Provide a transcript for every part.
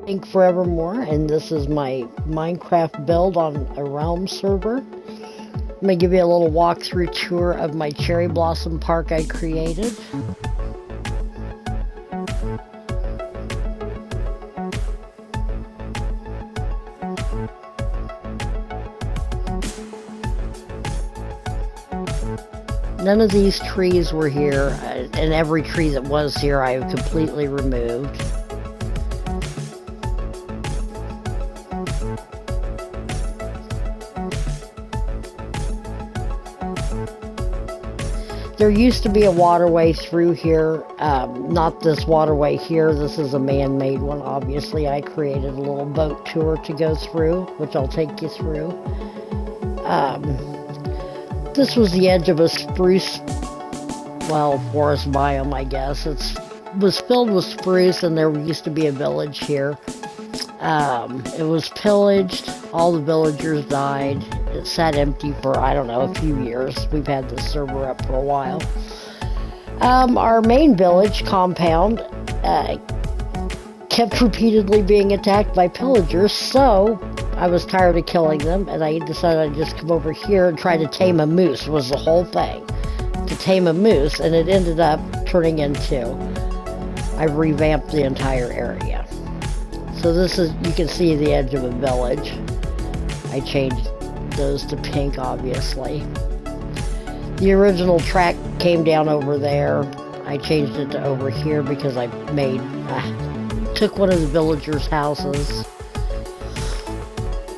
Think Forevermore, and this is my Minecraft build on a Realm server. I'm going to give you a little walkthrough tour of my cherry blossom park I created. None of these trees were here, and every tree that was here I have completely removed. There used to be a waterway through here, not this waterway here. This is a man-made one. Obviously, I created a little boat tour to go through, which I'll take you through. This was the edge of a spruce, well, forest biome, I guess. It was filled with spruce, and there used to be a village here. It was pillaged. All the villagers died. It sat empty for, I don't know, a few years. We've had this server up for a while. Our main village compound kept repeatedly being attacked by pillagers, so I was tired of killing them, and I decided I'd just come over here and try to tame a moose, was the whole thing. To tame a moose, and it ended up turning into, I've revamped the entire area. So this is, you can see the edge of a village. I changed those to pink, obviously. The original track came down over there. I changed it to over here because I took one of the villagers' houses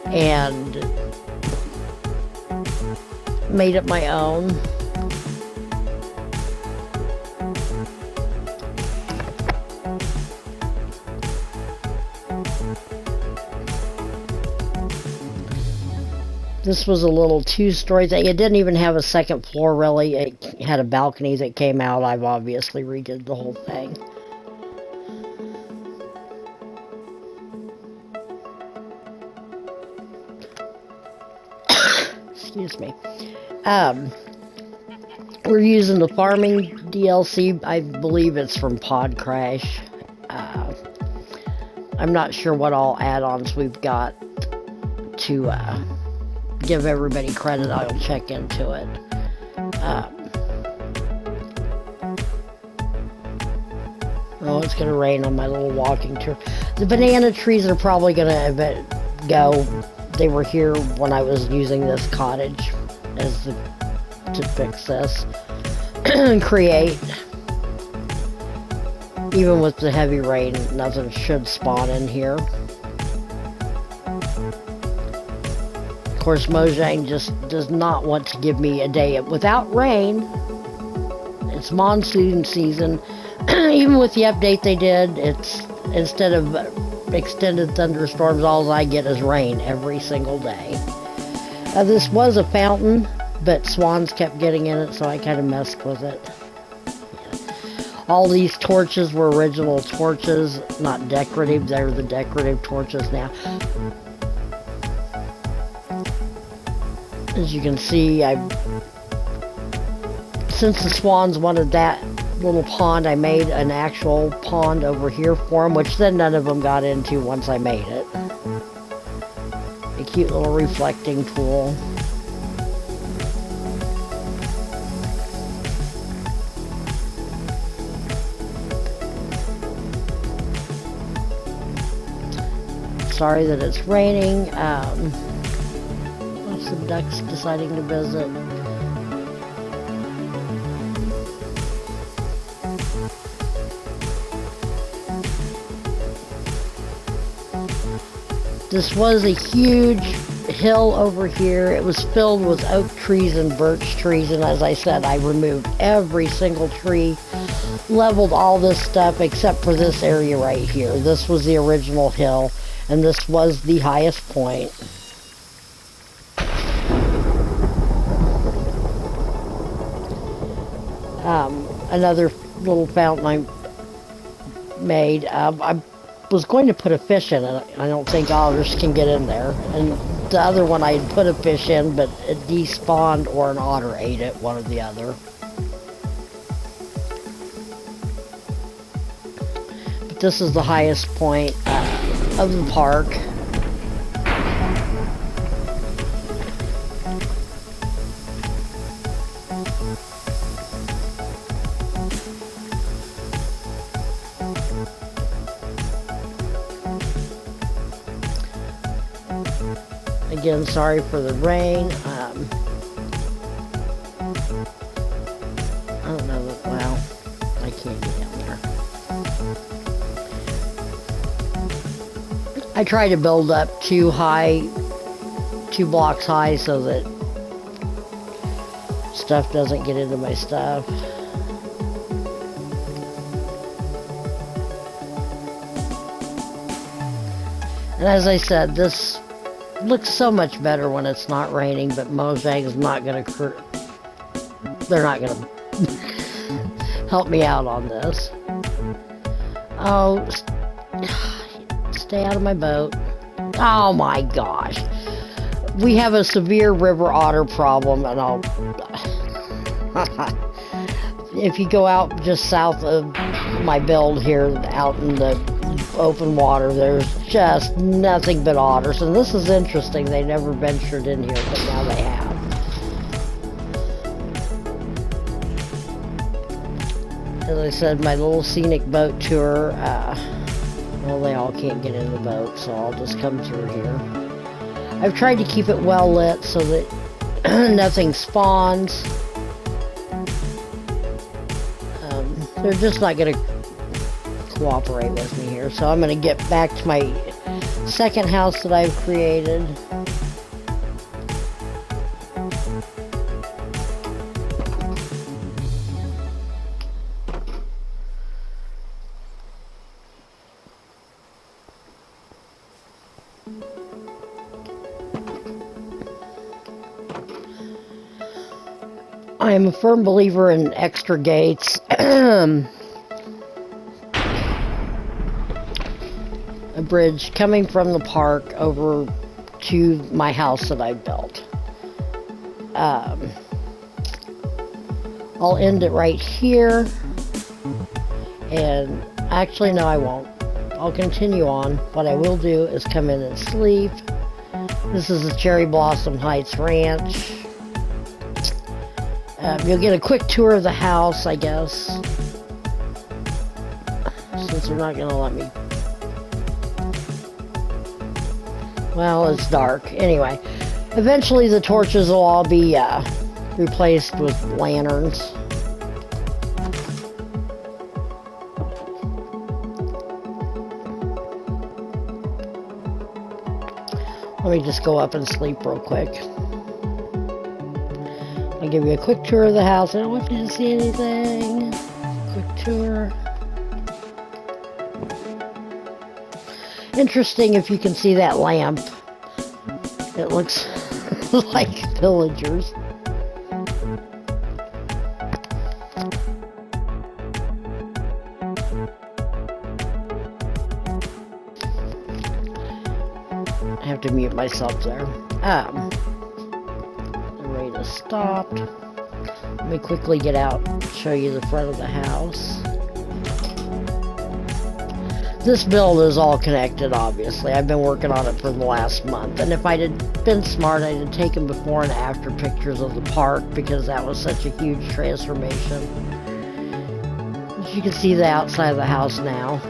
and made it my own. This was a little two-story thing. It didn't even have a second floor, really. It had a balcony that came out. I've obviously redid the whole thing. Excuse me. We're using the farming DLC. I believe it's from Pod Crash. I'm not sure what all add-ons we've got to give everybody credit. I'll check into it. Oh, it's gonna rain on my little walking tour. The banana trees are probably gonna go. They were here when I was using this cottage to fix this and create. Even with the heavy rain, nothing should spawn in here. Of course, Mojang just does not want to give me a day without rain. It's monsoon season. Even with the update they did, it's instead of extended thunderstorms, all I get is rain every single day. This was a fountain, but swans kept getting in it, so I kind of messed with it. All these torches were original torches, not decorative. They're the decorative torches now. As you can see, since the swans wanted that little pond, I made an actual pond over here for them, which then none of them got into once I made it. A cute little reflecting pool. Sorry that it's raining. Lots of ducks deciding to visit. This was a huge hill over here. It was filled with oak trees and birch trees, and as I said, I removed every single tree, leveled all this stuff except for this area right here. This was the original hill, and this was the highest point. Another little fountain I made. I was going to put a fish in it. I don't think otters can get in there. And the other one I had put a fish in, but it despawned or an otter ate it, one or the other. But this is the highest point. of the park. Again, sorry for the rain. I don't know, well, I can't get down there. I try to build up 2 blocks high so that stuff doesn't get into my stuff. And as I said, this looks so much better when it's not raining, but Mojang is not going to, they're not going to help me out on this. Oh, stay out of my boat. Oh my gosh. We have a severe river otter problem, and if you go out just south of my build here, out in the open water, there's just nothing but otters. And this is interesting, they never ventured in here, but now they have. As I said, my little scenic boat tour, well, they all can't get in the boat, so I'll just come through here. I've tried to keep it well lit so that nothing spawns. They're just not going to cooperate with me here, so I'm going to get back to my second house that I've created. I am a firm believer in extra gates. A bridge coming from the park over to my house that I built. I'll end it right here. And actually, no, I won't. I'll continue on. What I will do is come in and sleep. This is the Cherry Blossom Heights Ranch. You'll get a quick tour of the house, I guess, since they're not going to let me. Well, it's dark. Anyway, eventually the torches will all be replaced with lanterns. Let me just go up and sleep real quick. I'll give you a quick tour of the house. I don't want you to see anything. Quick tour. Interesting if you can see that lamp. It looks like villagers. I have to mute myself there. Stopped. Let me quickly get out and show you the front of the house. This build is all connected, obviously. I've been working on it for the last month, and if I'd have been smart, I'd have taken before and after pictures of the park, because that was such a huge transformation. As you can see the outside of the house now.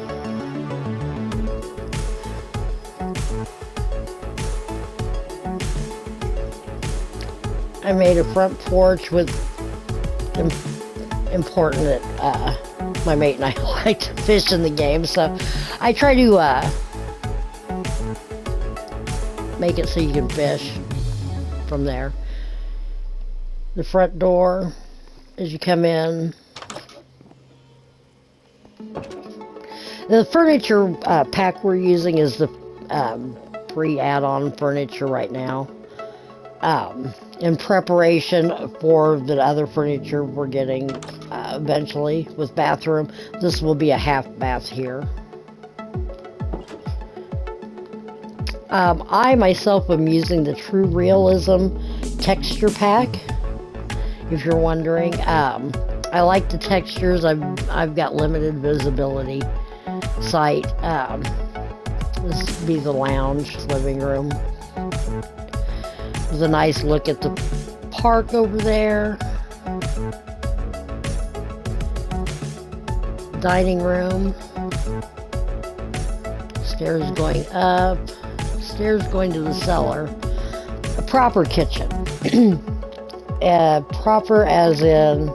I made a front porch with important that my mate and I like to fish in the game, so I try to make it so you can fish from there. The front door, as you come in. The furniture pack we're using is the free add-on furniture right now. In preparation for the other furniture we're getting eventually with bathroom. This will be a half bath here. I myself am using the True Realism texture pack, if you're wondering. I like the textures. I've got limited visibility sight. This would be the lounge, living room. There's a nice look at the park over there. Dining room. Stairs going up. Stairs going to the cellar. A proper kitchen. Proper as in,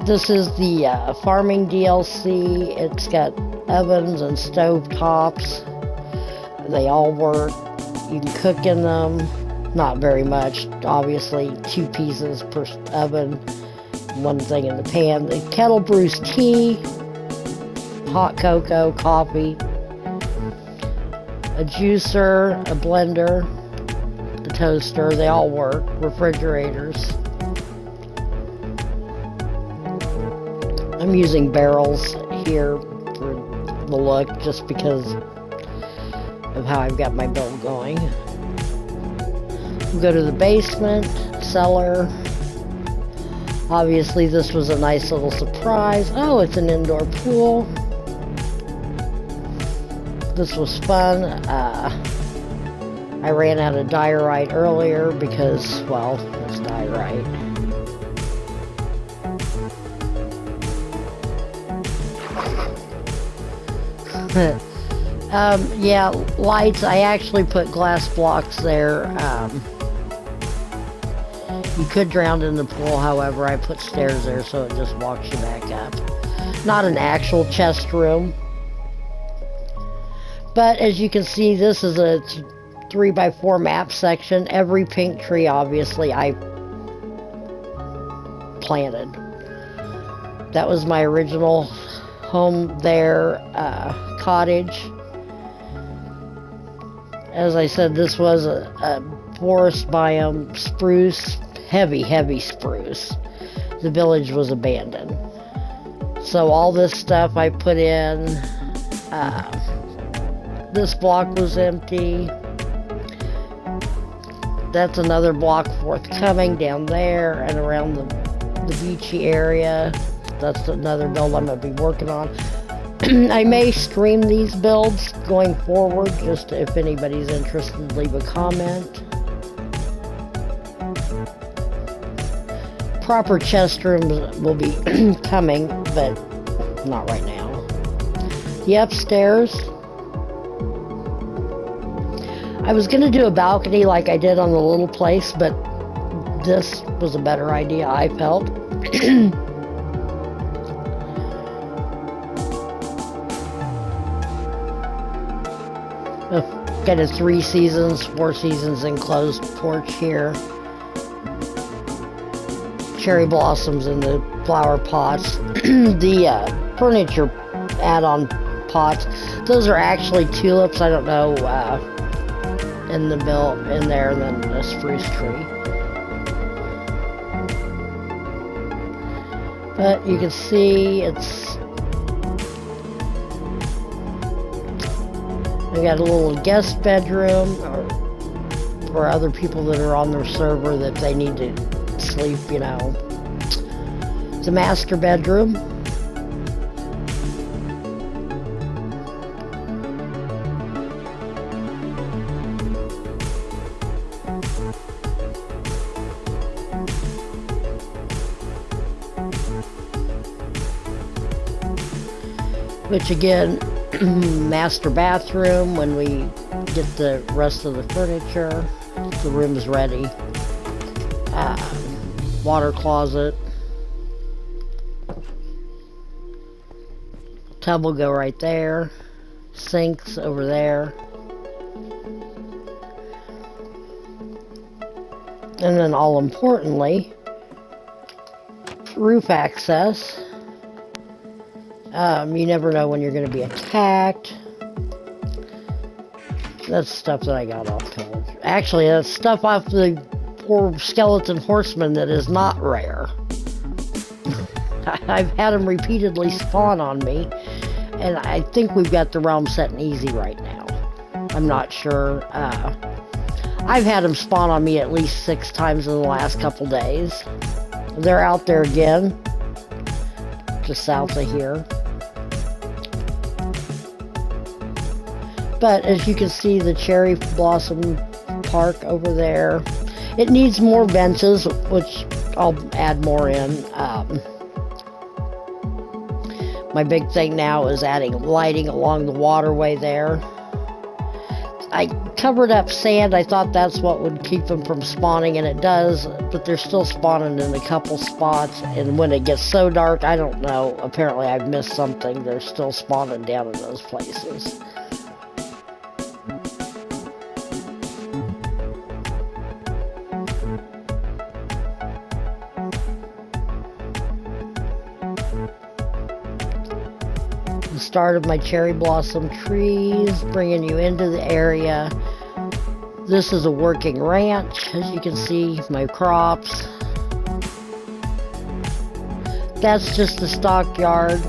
this is the farming DLC. It's got ovens and stove tops. They all work. You can cook in them. Not very much, obviously. 2 pieces per oven. 1 thing in the pan. The kettle brews tea, hot cocoa, coffee, a juicer, a blender, a toaster. They all work. Refrigerators. I'm using barrels here for the look just because of how I've got my build going. We'll go to the basement, cellar. Obviously this was a nice little surprise. Oh, it's an indoor pool. This was fun. I ran out of diorite earlier because, well, it's diorite. Yeah, lights. I actually put glass blocks there. You could drown in the pool, however, I put stairs there so it just walks you back up. Not an actual chest room. But as you can see, this is a 3x4 map section. Every pink tree, obviously, I planted. That was my original home there, cottage. As I said, this was a forest biome, spruce, heavy spruce. The village was abandoned. So all this stuff I put in, this block was empty. That's another block forthcoming down there and around the beachy area. That's another build I'm going to be working on. I may stream these builds going forward, just if anybody's interested, leave a comment. Proper chest rooms will be coming, but not right now. The upstairs, I was going to do a balcony like I did on the little place, but this was a better idea, I felt. Got a 3 seasons, 4 seasons enclosed porch here. Cherry blossoms in the flower pots. The furniture add-on pots, those are actually tulips. I don't know, in the middle, in there, and then a spruce tree. But you can see it's, we got a little guest bedroom for other people that are on their server that they need to sleep, you know. It's a master bedroom. Which again, master bathroom when we get the rest of the furniture. The room's ready. Water closet. Tub will go right there. Sinks over there. And then all importantly, roof access. You never know when you're going to be attacked. That's stuff that I got off pillage. Actually, that's stuff off the poor skeleton horseman that is not rare. I've had them repeatedly spawn on me, and I think we've got the realm set in easy right now. I'm not sure. I've had them spawn on me at least 6 times in the last couple days. They're out there again, just south of here. But as you can see, the cherry blossom park over there, it needs more benches, which I'll add more in. My big thing now is adding lighting along the waterway there. I covered up sand. I thought that's what would keep them from spawning, and it does, but they're still spawning in a couple spots, and when it gets so dark, I don't know. Apparently I've missed something. They're still spawning down in those places. The start of my cherry blossom trees, bringing you into the area. This is a working ranch, as you can see, my crops. That's just a stockyard.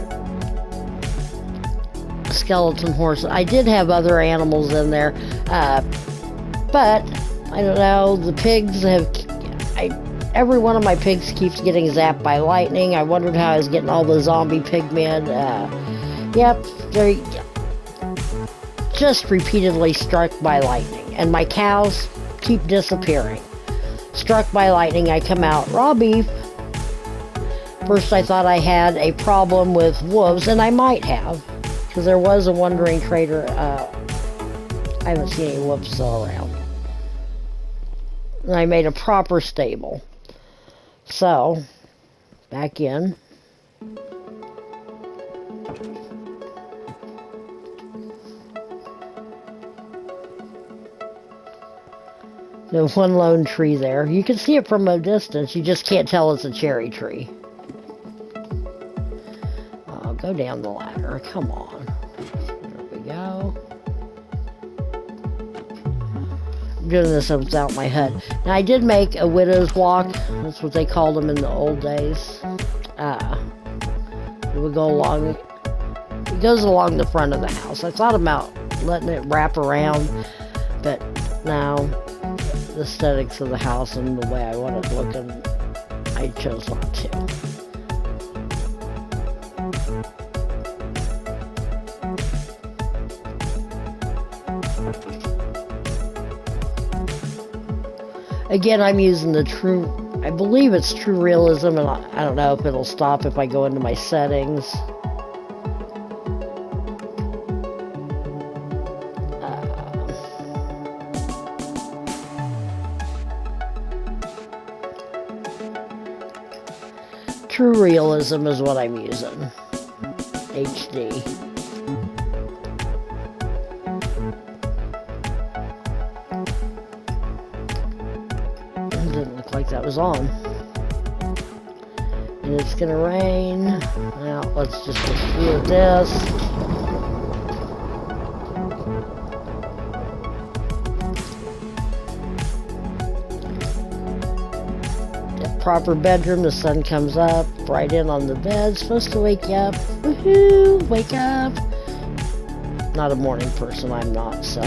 Skeleton horse. I did have other animals in there, but I don't know, the pigs have, every one of my pigs keeps getting zapped by lightning. I wondered how I was getting all the zombie pigmen. Yep, they're just repeatedly struck by lightning. And my cows keep disappearing. Struck by lightning, I come out raw beef. First I thought I had a problem with wolves, and I might have. Because there was a wandering trader. I haven't seen any wolves still around. And I made a proper stable. So, back in. The one lone tree there. You can see it from a distance. You just can't tell it's a cherry tree. Oh, go down the ladder. Come on. There we go. I'm doing this without my hut. Now, I did make a widow's walk. That's what they called them in the old days. It would go along. It goes along the front of the house. I thought about letting it wrap around, but now the aesthetics of the house and the way I want it looking, I chose not to. Again, I'm using the true, I believe it's true realism, and I don't know if it'll stop if I go into my settings. True realism is what I'm using. HD. It didn't look like that was on. And it's gonna rain. Now let's just go through this. Proper bedroom, the sun comes up right in on the bed, supposed to wake you up. Woohoo, wake up. Not a morning person, I'm not, so.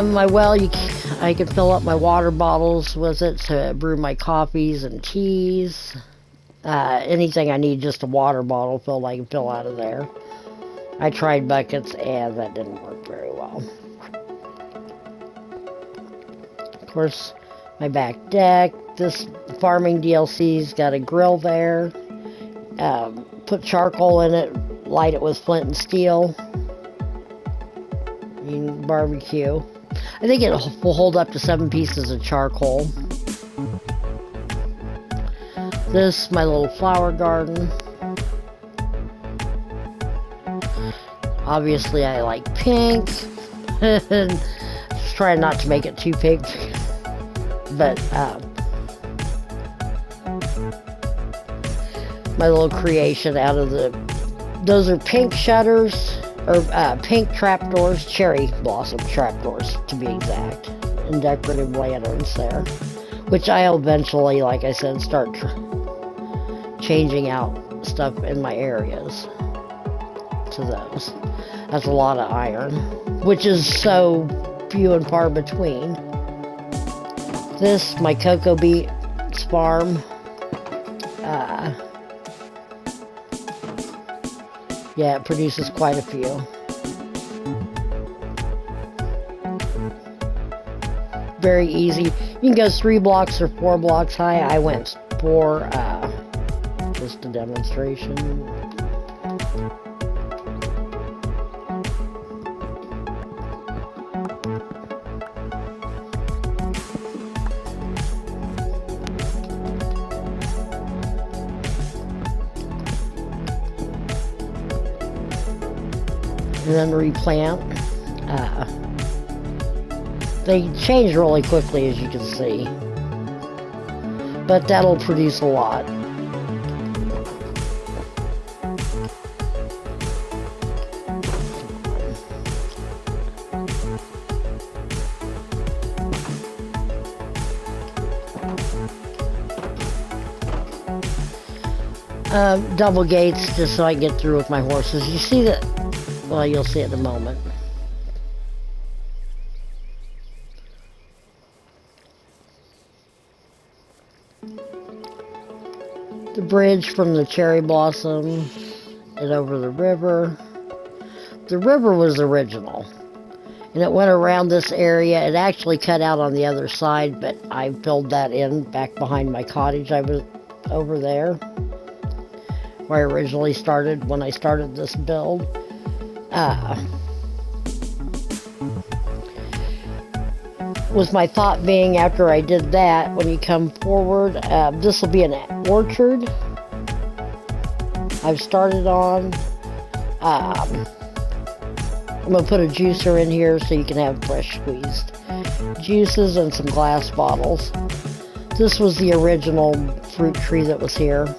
My well, I can fill up my water bottles with it to brew my coffees and teas. Anything I need, just a water bottle filled, I can fill out of there. I tried buckets and that didn't work very well. Of course, my back deck. This farming DLC's got a grill there. Put charcoal in it, light it with flint and steel. You can barbecue. I think it will hold up to 7 pieces of charcoal. This, my little flower garden. Obviously, I like pink. Just trying not to make it too pink. But, my little creation out of those are pink shutters. Or pink trapdoors, cherry blossom trapdoors to be exact, and decorative lanterns there. which I'll eventually, like I said, start changing out stuff in my areas to those. That's a lot of iron, which is so few and far between. This, my cocoa beets farm. Yeah, it produces quite a few. Very easy. You can go 3 blocks or 4 blocks high. I went for just a demonstration. And then replant. They change really quickly, as you can see, but that'll produce a lot. Double gates just so I can get through with my horses. You see that? Well, you'll see it in a moment. The bridge from the cherry blossom and over the river. The river was original, and it went around this area. It actually cut out on the other side, but I filled that in back behind my cottage. I was over there where I originally started when I started this build. Was my thought being after I did that, when you come forward, this will be an orchard I've started on. I'm going to put a juicer in here so you can have fresh squeezed juices and some glass bottles. This was the original fruit tree that was here.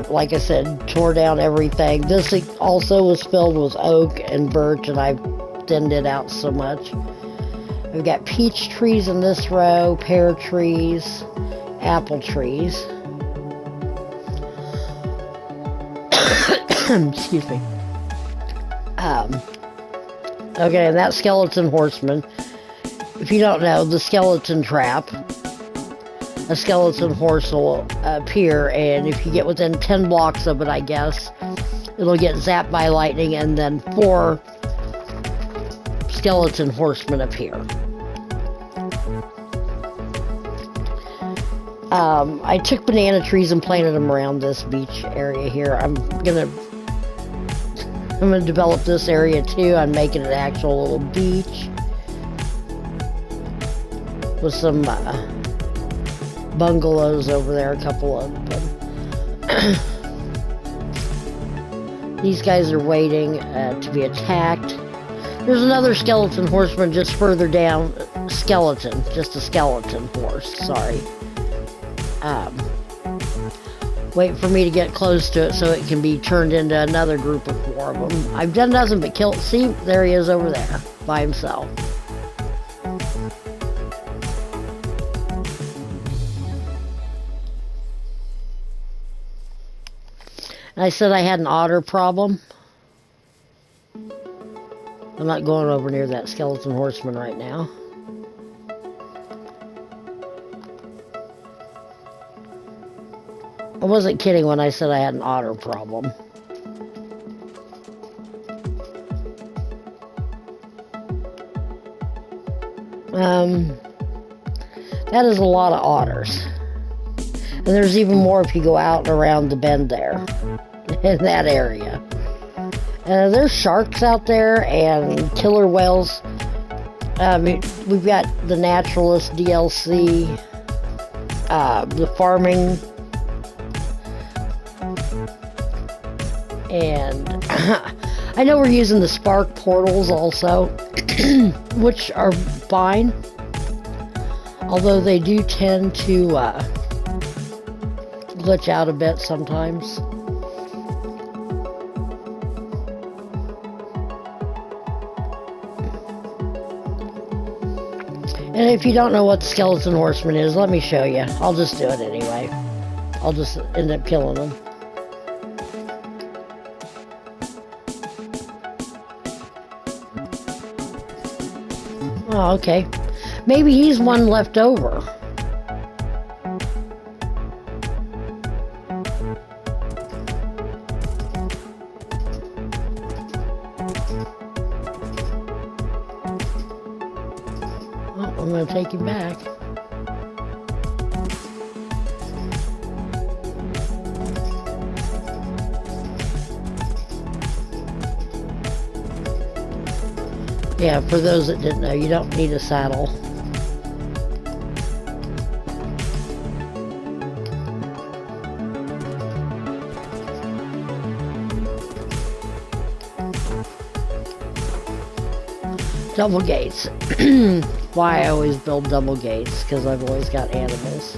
Like I said, tore down everything. This also was filled with oak and birch, and I thinned it out so much. We've got peach trees in this row, pear trees, apple trees. Excuse me. Okay, and that skeleton horseman. If you don't know, the skeleton trap. A skeleton horse will appear, and if you get within 10 blocks of it, I guess, it'll get zapped by lightning, and then 4 skeleton horsemen appear. I took banana trees and planted them around this beach area here. I'm gonna develop this area too. I'm making an actual little beach with some bungalows over there, a couple of them. These guys are waiting to be attacked. There's another skeleton horseman just further down. Skeleton, just a skeleton horse, sorry. Wait for me to get close to it so it can be turned into another group of 4 of them. I've done nothing but kill. See, there he is over there by himself. And I said I had an otter problem. I'm not going over near that skeleton horseman right now. I wasn't kidding when I said I had an otter problem. That is a lot of otters. And there's even more if you go out and around the bend there, in that area. There's sharks out there and killer whales. We've got the Naturalist DLC, the farming, and I know we're using the spark portals also, which are fine, although they do tend to glitch out a bit sometimes. And if you don't know what the skeleton horseman is, let me show you. I'll just do it anyway. I'll just end up killing them. Oh, okay. Maybe he's one left over. Oh, I'm going to take him back. Yeah, for those that didn't know, you don't need a saddle. Double gates. Why I always build double gates, because I've always got animals.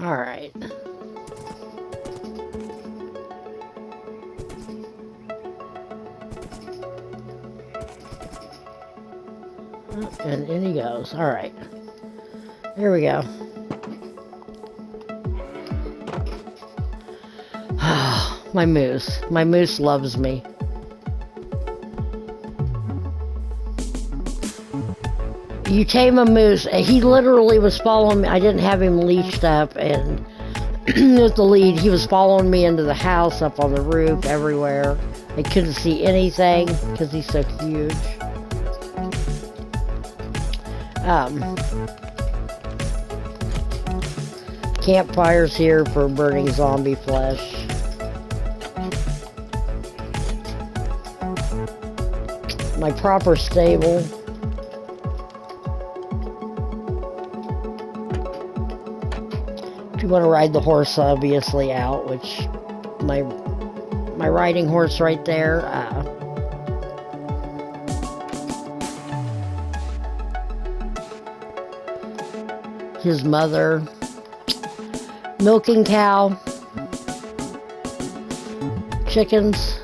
Alright. And in he goes. Alright. Here we go. My moose. My moose loves me. You tame a moose. He literally was following me. I didn't have him leashed up, and with the lead, he was following me into the house, up on the roof, everywhere. I couldn't see anything because he's so huge. Campfires here for burning zombie flesh. My proper stable. If you want to ride the horse, obviously out, which my riding horse right there. His mother, milking cow, chickens.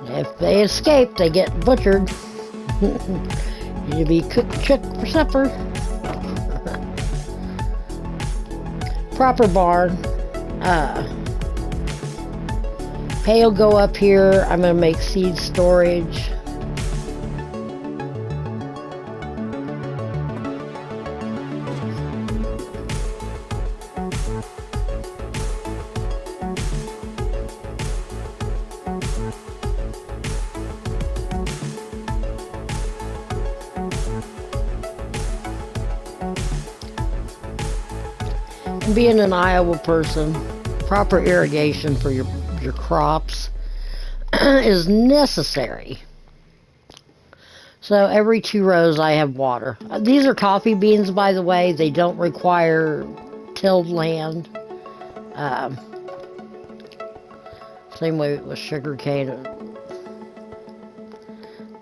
If they escape, they get butchered. You'll be cooked for supper. Proper barn. Hay will go up here. I'm going to make seed storage. Being an Iowa person, proper irrigation for your crops is necessary. So every 2 rows I have water. These are coffee beans, by the way. They don't require tilled land. Same way with sugar cane.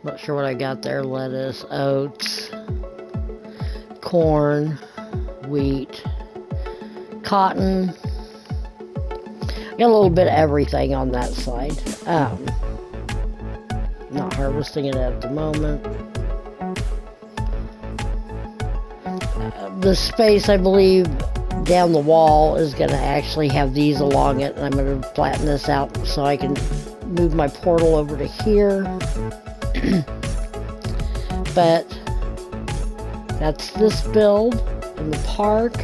Not sure what I got there. Lettuce, oats, corn, wheat, cotton. Got a little bit of everything on that side. Not harvesting it at the moment. The space, I believe, down the wall is going to actually have these along it, and I'm going to flatten this out so I can move my portal over to here. But that's this build in the park.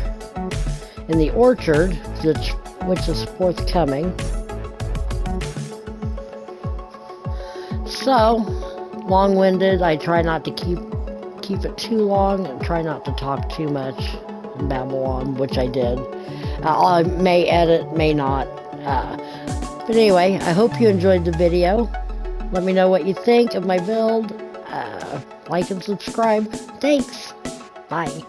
In the orchard, which is forthcoming. So, long-winded. I try not to keep it too long and try not to talk too much and babble on, which I did. I may edit, may not. But anyway, I hope you enjoyed the video. Let me know what you think of my build. like and subscribe. Thanks. Bye.